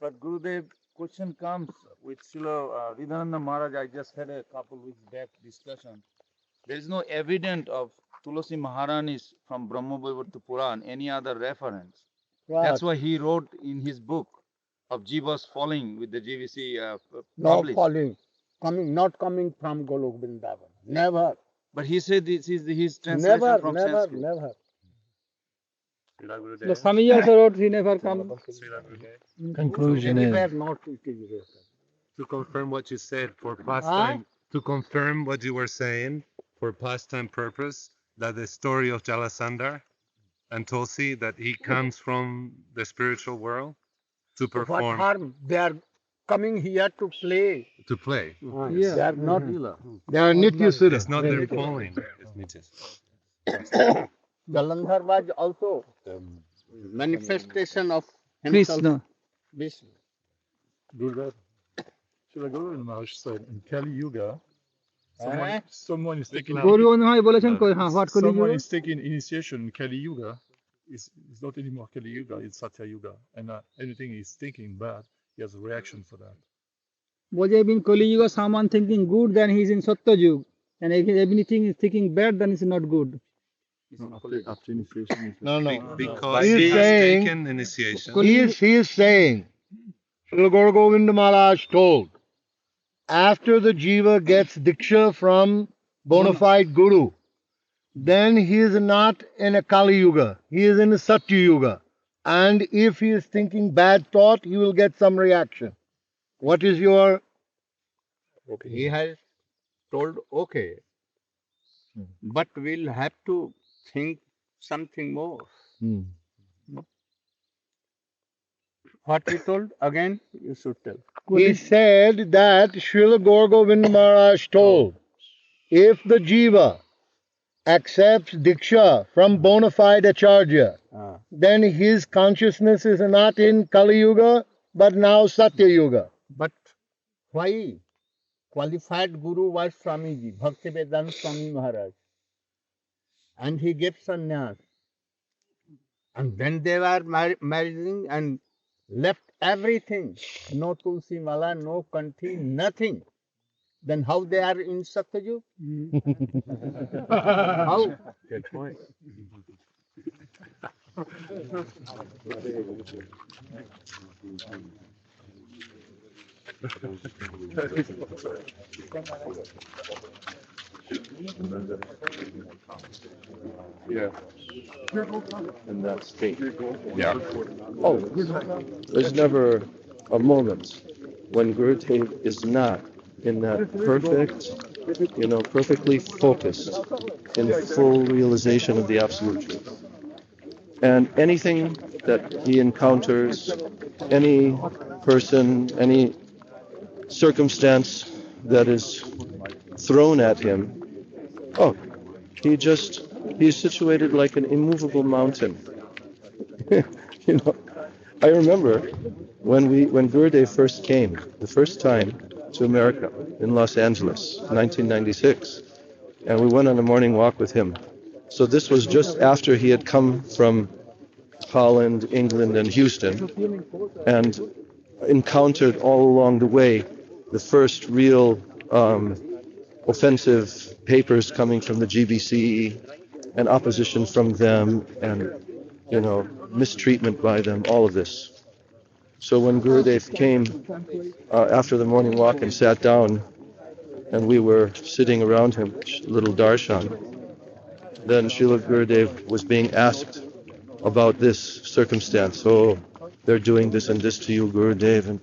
But Gurudev, question comes with Srila Ridhananda Maharaj. I just had a couple weeks back discussion. There is no evidence of Tulasi Maharani's from Brahma-vaivarta Puran, any other reference. That's why he wrote in his book of Jivas falling with the GVC No published. falling, not coming from Golok Vrindavan. Never. But he said this is his translation from Sanskrit. Never. The Swami also wrote, he never come. Conclusion Anywhere is, not it is written. To confirm what you said for pastime, to confirm what you were saying for pastime purpose, that the story of Jalasandhar and Tulsi, that he comes from the spiritual world to What perform, harm? They are coming here to play. to play. They are not. they are Nityasura. It's not their calling. It's nityas. Jalandhar was also manifestation of himself. Krishna. Vishnu. Gurudev, Srila Guru Maharaj said in Kali Yuga, Eh? someone is taking Gauri বন্ধু বলেছেন what করি someone is taking initiation in Kali Yuga. It's not anymore Kali Yuga, it's Satya Yuga. And anything he's thinking bad, he has a reaction for that. বলছে in Kali Yuga someone thinking good then he is in Satya Yuga, and if anything is thinking bad then it's not good. After initiation, No. Because He is he has saying- taken initiation. He is saying, Srila Gaura Govinda Maharaj told, after the jiva gets diksha from bona fide guru, then he is not in a Kali Yuga, he is in a Satya Yuga. And if he is thinking bad thought, he will get some reaction. What is your... He has told okay, but we'll have to think something more. What he told again, you should tell. He said that Srila Gaura Govinda Maharaj told, if the jiva accepts diksha from bona fide acharya, then his consciousness is not in Kali Yuga, but now Satya Yuga. But why? Qualified guru was Swamiji, Bhaktivedanta Swami Maharaj. And he gave sannyas. And then they were marrying and left everything. No tulsi mala, no kanthi, nothing. Then how they are in Satyajug? How? Good point. Yeah. In that state. Yeah. Oh, there's never a moment when Gurudev is not in that perfect, perfectly focused in full realization of the absolute truth. And anything that he encounters, any person, any circumstance that is thrown at him, he's situated like an immovable mountain. I remember when Gurudev first came, the first time to America in Los Angeles, 1996, and we went on a morning walk with him. So this was just after he had come from Holland, England, and Houston, and encountered all along the way the first real offensive papers coming from the GBC and opposition from them and, mistreatment by them, all of this. So when Gurudev came after the morning walk and sat down and we were sitting around him, little darshan, then Srila Gurudev was being asked about this circumstance. Oh, they're doing this and this to you, Gurudev, and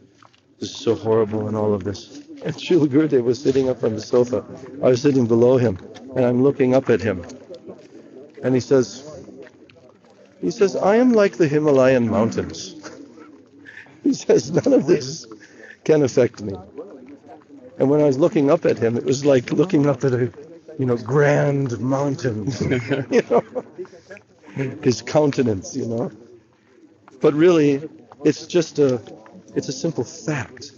this is so horrible and all of this. And Srila Gurudev was sitting up on the sofa. I was sitting below him, and I'm looking up at him. And he says, I am like the Himalayan mountains. He says, none of this can affect me. And when I was looking up at him, it was like looking up at a, grand mountain. His countenance, But really, it's a simple fact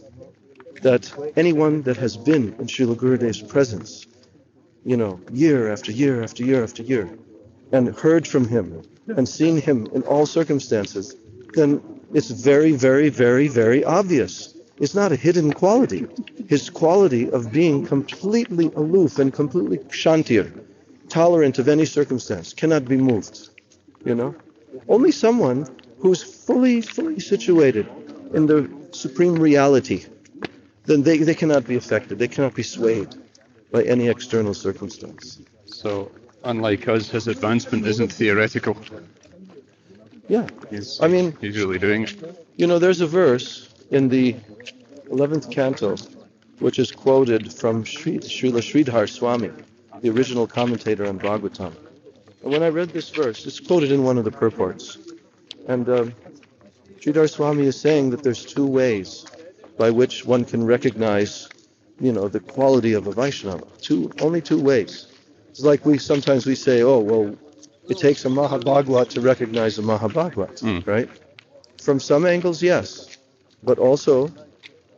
that anyone that has been in Srila Gurudev's presence, year after year after year after year, and heard from him and seen him in all circumstances, then it's very, very, very, very obvious. It's not a hidden quality. His quality of being completely aloof and completely shantir, tolerant of any circumstance, cannot be moved. You know? Only someone who's fully situated in the supreme reality, then they cannot be affected. They cannot be swayed by any external circumstance. So, unlike us, his advancement isn't theoretical. Yeah. He's really doing it. You know, there's a verse in the 11th canto which is quoted from Srila Sridhar Swami, the original commentator on Bhagavatam. And when I read this verse, it's quoted in one of the purports. And Sridhar Swami is saying that there's two ways by which one can recognize, the quality of a Vaishnava. Only two ways. It's like sometimes we say, oh, well, it takes a Mahabhagwat to recognize a Mahabhagwat, right? From some angles, yes. But also,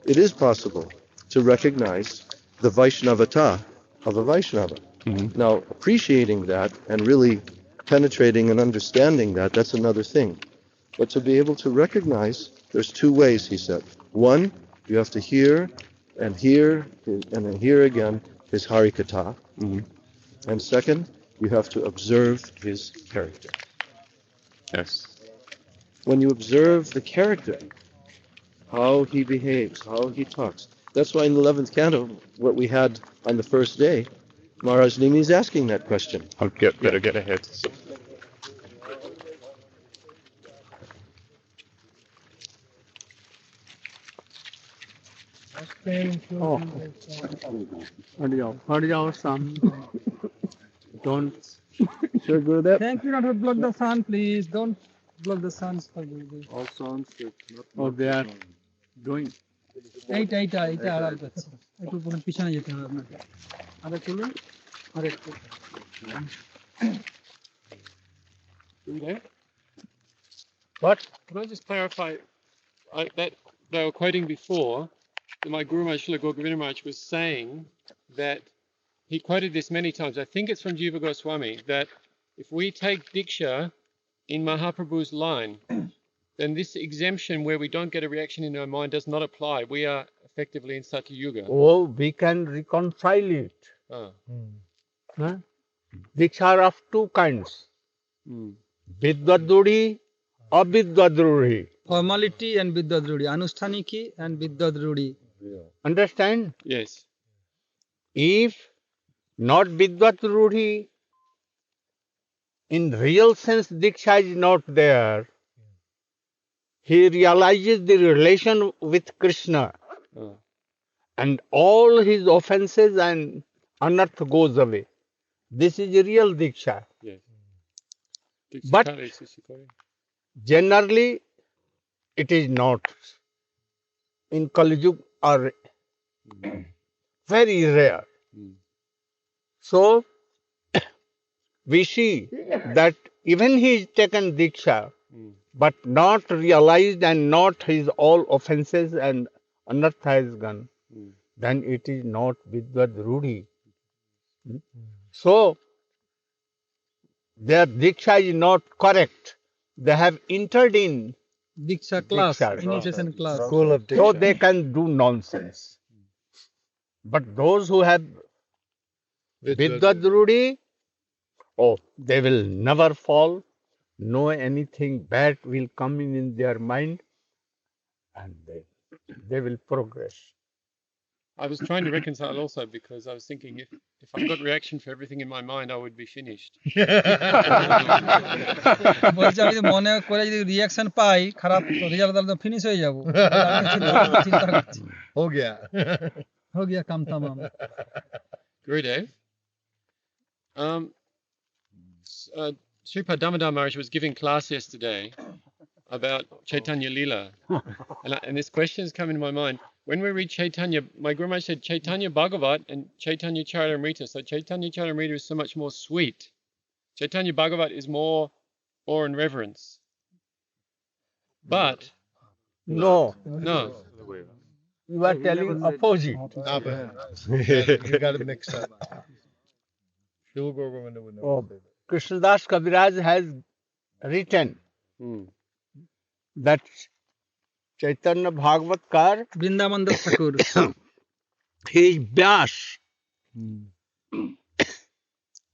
it is possible to recognize the Vaishnavata of a Vaishnava. Mm-hmm. Now, appreciating that and really penetrating and understanding that, that's another thing. But to be able to recognize, there's two ways, he said. One, you have to hear and then hear again his Harikatha. Mm-hmm. And second, you have to observe his character. Yes. When you observe the character, how he behaves, how he talks. That's why in the 11th canto, what we had on the first day, Maharaj Nimi is asking that question. I'll better get ahead. Hurry out, Sam. Don't. Sure, Gurudev. Thank you, not to block the sun, please. Don't block the sun. All sounds Oh, they are doing. এইটা আরাম করছে একটু পুরো পিছনে যেতে হবে আপনাকে আরে চলুন আরেকটু What? Can I just clarify that they were quoting before that my Guru Maharaj Srila Govinda Maharaj was saying that he quoted this many times. I think it's from Jiva Goswami that if we take Diksha in Mahaprabhu's line, then this exemption where we don't get a reaction in our mind does not apply. We are effectively in Satya Yuga. Oh, we can reconcile it. Ah. Huh? Diksha are of two kinds. Mm. Vidyadrudi, avidyadrudi. Formality and Vidyadrudi, Anusthaniki and Vidyadrudi. Understand? Yes. If not Vidyadrudi, in real sense Diksha is not there. He realizes the relation with Krishna and all his offenses and unearth goes away. This is real Diksha. Yes. But generally it is not. In Kali Yuga are very rare. So we see that even he is taken Diksha, but not realized and not his all offenses and unearth has gone, then it is not Vidyadrudi. So, their Diksha is not correct. They have entered in Diksha class, Diksha, initiation class. School of Diksha. so they can do nonsense. But those who have Vidyadrudi, oh, they will never fall. No anything bad will come in their mind and they will progress. I was trying to reconcile also because I was thinking if I got reaction for everything in my mind, I would be finished. বলছি আমি মনে করে যদি reaction পাই খারাপ result তাহলে তো finish হয়ে যাব চিন্তা করছি हो गया काम तमाम Gurudev, Sripad Damodar Maharaj was giving class yesterday about Chaitanya Leela. And this question has come into my mind. When we read Chaitanya, my Guru Maharaj said Chaitanya Bhagavat and Chaitanya Charitamrita. So Chaitanya Charitamrita is so much more sweet. Chaitanya Bhagavat is more awe and reverence. But No, no. you are telling opposite. You got it mixed up. Oh, Krishnadas Kaviraj has written that Chaitanya Bhagavatkar, Vrindavan Das Thakur. he is Vyas.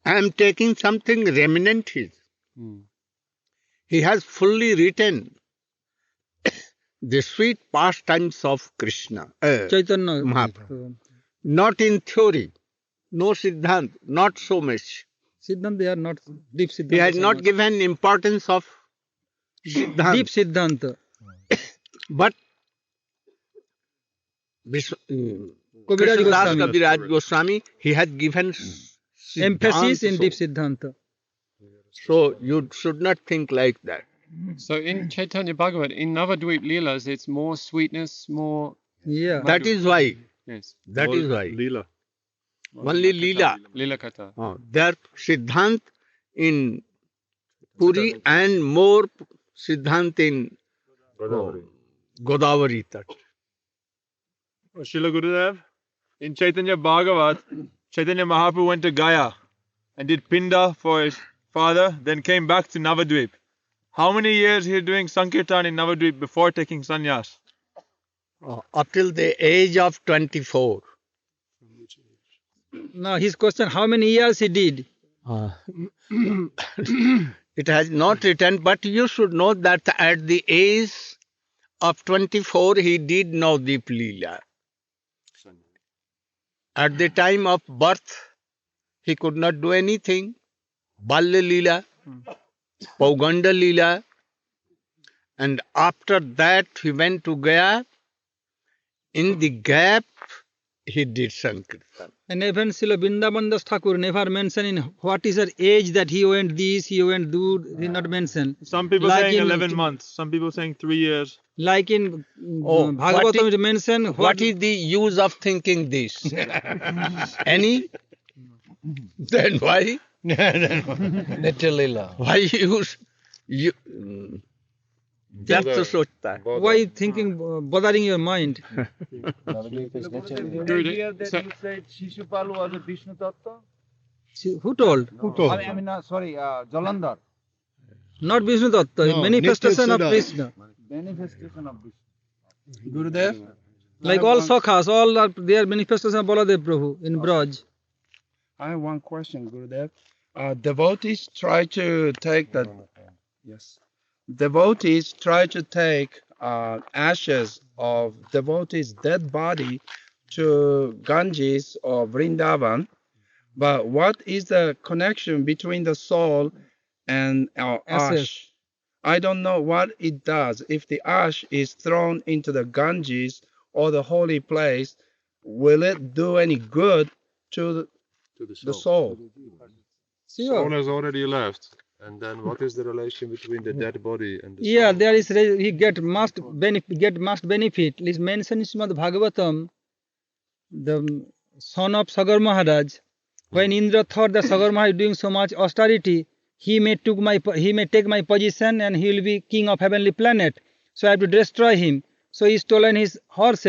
I am taking something remnant his. He has fully written the sweet pastimes of Krishna, Chaitanya. Mahaprabhu. Not in theory, no Siddhant, not so much. Siddhant, they are not deep Siddhanta. He has so not much. given importance of Siddhant. Deep Siddhanta. But Kaviraj Krishnadas Goswami. Kaviraj Goswami, he had given Emphasis in Siddhanta. deep Siddhanta. So you should not think like that. So in Chaitanya Bhagavat, in Navadvip Leelas, it's more sweetness, more. Yeah. That is why. Yes. That is why. Leela. Only Leela. Leela Katha. There Siddhant in Puri and more Siddhant in Godavari Tat. Srila Gurudev, in Chaitanya Bhagavat, Chaitanya Mahaprabhu went to Gaya and did Pinda for his father, then came back to Navadvip. How many years he was doing Sankirtan in Navadvip before taking sannyas? Up till the age of 24. Now his question, how many years he did? It has not written, but you should know that at the age of 24 he did Navadvip Leela. At the time of birth, he could not do anything. Balya Leela, Pauganda Leela, and after that he went to Gaya. In the gap, he did Sankirtan. And even Srila Vrindavan Das Thakur never mentioned in what is her age that he went this, he went do, he not mention. Some people Like saying in- 11 months, some people saying 3 years. Like in what Bhagavatam is- it mention What is the use of thinking this? Any? Then why? Why use? You, that's the sochta hai. why thinking, bothering your mind? Earlier that you said Shishupal was a Vishnu Tattva? Who told? I mean, sorry, Jalandhar. Not Vishnu Tattva, No, manifestation Nitya of Siddha. Krishna. Manifestation of Vishnu. Gurudev, Like all Sakhas, all are their manifestation of Baladev Prabhu in Braj. I have one question, Gurudev. Devotees try to take the devotees try to take ashes of devotees' dead body to Ganges or Vrindavan, but what is the connection between the soul and our Ashes. ash? I don't know what it does. If the ash is thrown into the Ganges or the holy place, will it do any good to the soul? Soul has already left. And then what is the relation between the dead body and the Yeah, soul? there is he must benefit. It is mentioned in Srimad Bhagavatam, the son of Sagar Maharaj. When Indra thought that Sagar Maharaj is doing so much austerity, he may take my position and he will be king of heavenly planet. So I have to destroy him. So he stolen his horse,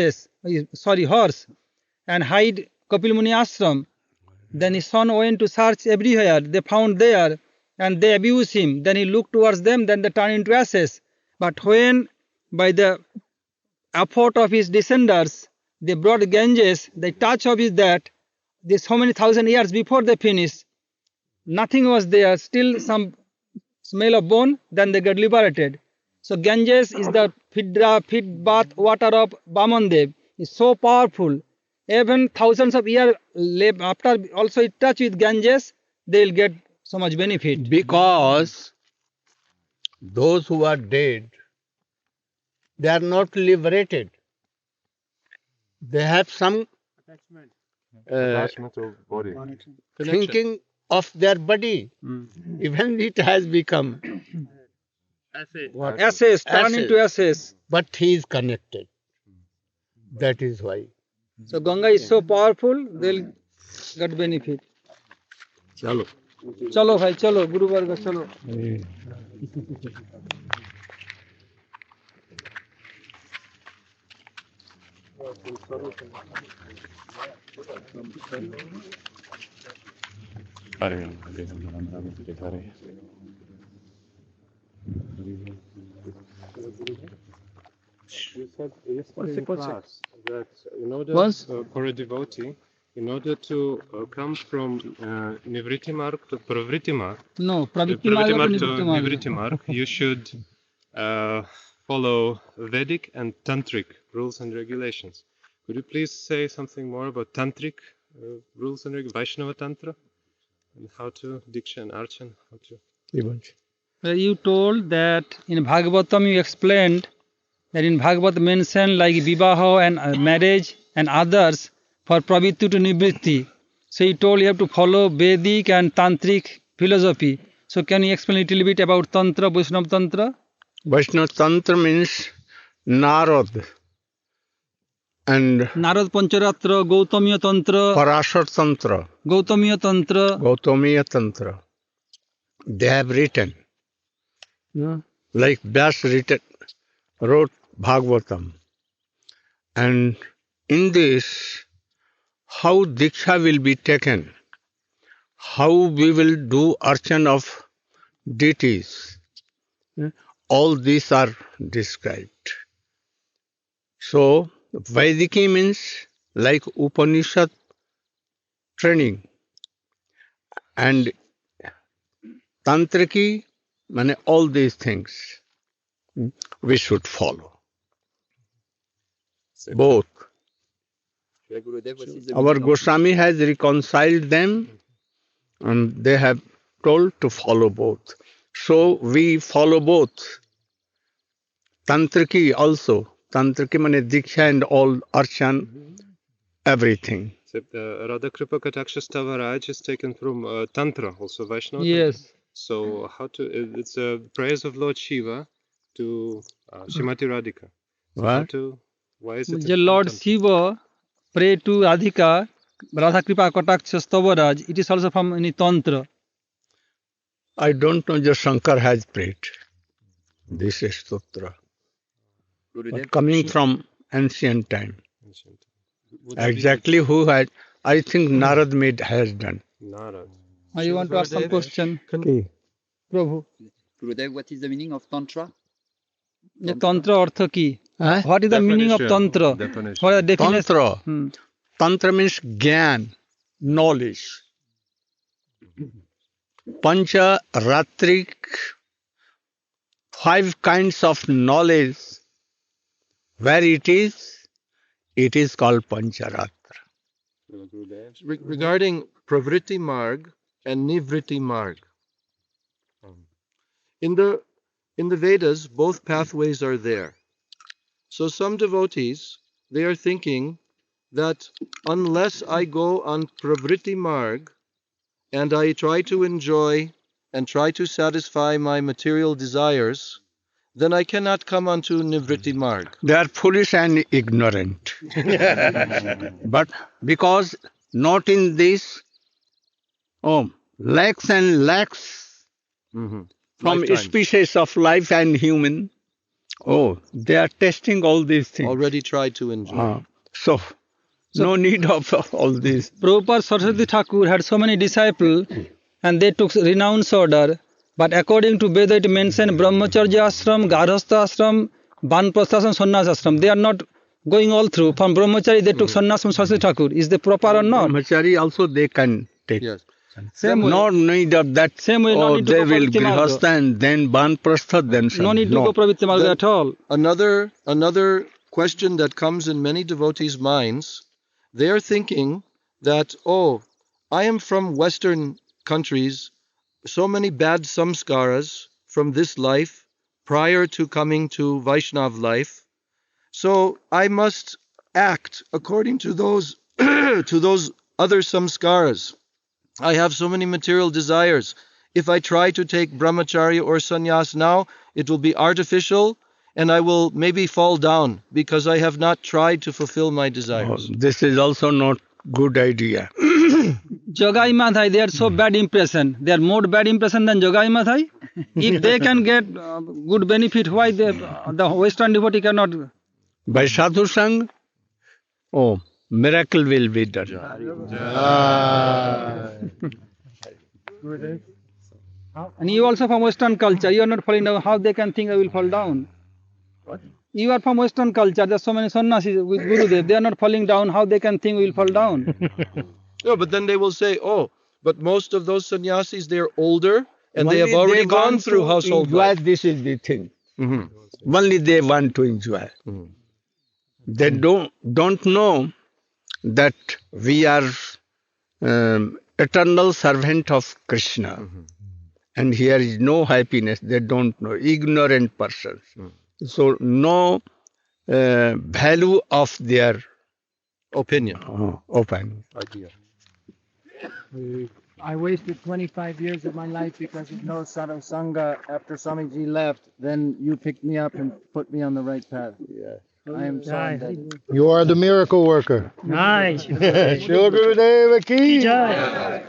and hide Kapil Muni ashram. Then his son went to search everywhere. They found there, and they abused him. Then he looked towards them, then they turned into ashes. But when, by the effort of his descendants, they brought Ganges, the touch of his that, this how many thousand years before they finished, nothing was there, still some smell of bone, then they got liberated. So Ganges is the feed bath water of Vamandev. It's so powerful. Even thousands of years after also it touch with Ganges, they will get so much benefit. Because those who are dead, they are not liberated. They have some Attachment of body. thinking of their body. Even it has become Ashes, turn Ashes. into ashes. but he is connected. That is why. So Ganga is so powerful, they'll get benefit. Chalo. Chalo bhai, chalo, Guru Varga, chalo. Hare said yesterday in class that in order Once- for a devotee, in order to come from Nivritti Marg to Pravritti Marg, No, Pravritti Pravritti Marg Marg to or Nivritti Marg. Nivritti Marg, you should follow Vedic and Tantric rules and regulations. Could you please say something more about Tantric rules and regulations, Vaishnava Tantra, and how to Diksha and Archan, how to... You told that in Bhagavatam you explained that in Bhagavad mentioned like Vivaho and marriage and others for Pravritti to Nivritti. So you told you have to follow Vedic and Tantric philosophy. So can you explain a little bit about Tantra, Vaishnava Tantra? Vaishnava Tantra means Narad and Narad Pancharatra, Gautamiya Tantra, Parashar Tantra, Gautamiya Tantra. Gautamiya Tantra. They have written, like Vyas wrote Bhagavatam. And in this, how Diksha will be taken, how we will do archan of deities, all these are described. So, Vaidiki means like Upanishad training, and Tantriki, mean all these things we should follow. Both. Our Goswami has reconciled them and they have told to follow both. So we follow both. Tantriki also. Tantriki means Diksha and all Archan, everything. So, Radhakripa Katakshastavaraj is taken from Tantra, also Vaishnava. Yes. Tantra. So how to? It's a prayers of Lord Shiva to Shrimati Radhika. So how What? to? Why is it? The Lord Shiva pray to Radhika, Radha Kripa Kataksha Stavaraj. It is also from any Tantra. I don't know, just Shankar has prayed. This is Sutra. But coming from ancient time. Exactly who had, I think Narad has done. Narad. You want to ask some question? Okay. Prabhu. Gurudev, what is the meaning of Tantra? The Tantra Artha ki? Huh? What is the meaning of Tantra? Definition. What is the definition? Tantra. Tantra means Gyan, knowledge. Pancha Ratrik, 5 kinds of knowledge. Where it is called Pancharatra. Regarding Pravritti Marg and Nivritti Marg. In the Vedas, both pathways are there. So some devotees, they are thinking that unless I go on Pravritti Marg and I try to enjoy and try to satisfy my material desires, then I cannot come onto Nivritti Marg. They are foolish and ignorant. But because not in this, lakhs and lakhs from Lifetime. species of life and human, they are testing all these things. Already tried to enjoy. So, no need of all this. Prabhupada Saraswati Thakur had so many disciples and they took renounce order. But according to Veda, it mentioned Brahmacharya Ashram, Garhastha Ashram, Banprastha Ashram, Sannyasa Ashram. They are not going all through. From Brahmachari, they took sannyas from Saraswati Thakur. Is they proper or not? Brahmachari also they can take. Yes. Same way. No need of that. Same way, no need to they go will Pravritti Marga. Grihastha and then Banprastha, then No need to go Pravritti Marga at all. Another question that comes in many devotees' minds, they are thinking that, I am from Western countries, so many bad samskaras from this life prior to coming to Vaishnav life. So I must act according to those to those other samskaras. I have so many material desires. If I try to take brahmacharya or sannyas now, it will be artificial and I will maybe fall down because I have not tried to fulfill my desires. This is also not good idea. Jogai Madhai, they are so bad impression. They are more bad impression than Jogai Madhai. If they can get good benefit, why the Western devotee cannot? By Sadhu Sang, miracle will be done. And you also from Western culture, you are not falling down. How they can think I will fall down? You are from Western culture. There's so many sannyasis with Gurudev. They are not falling down. How they can think we will fall down? No, but then they will say, oh, but most of those sannyasis, they're older and they have Only already they gone want through to household enjoy. life. This is the thing. Mm-hmm. Only they want to enjoy. Mm-hmm. They don't know that we are eternal servant of Krishna. Mm-hmm. And here is no happiness. They don't know. Ignorant persons. So no value of their opinion. Idea. I wasted 25 years of my life because of no sadhu sangha. After Swamiji left, then you picked me up and put me on the right path. Yeah. I am sorry. That You are the miracle worker. Nice. Shri Gurudev ki Jai.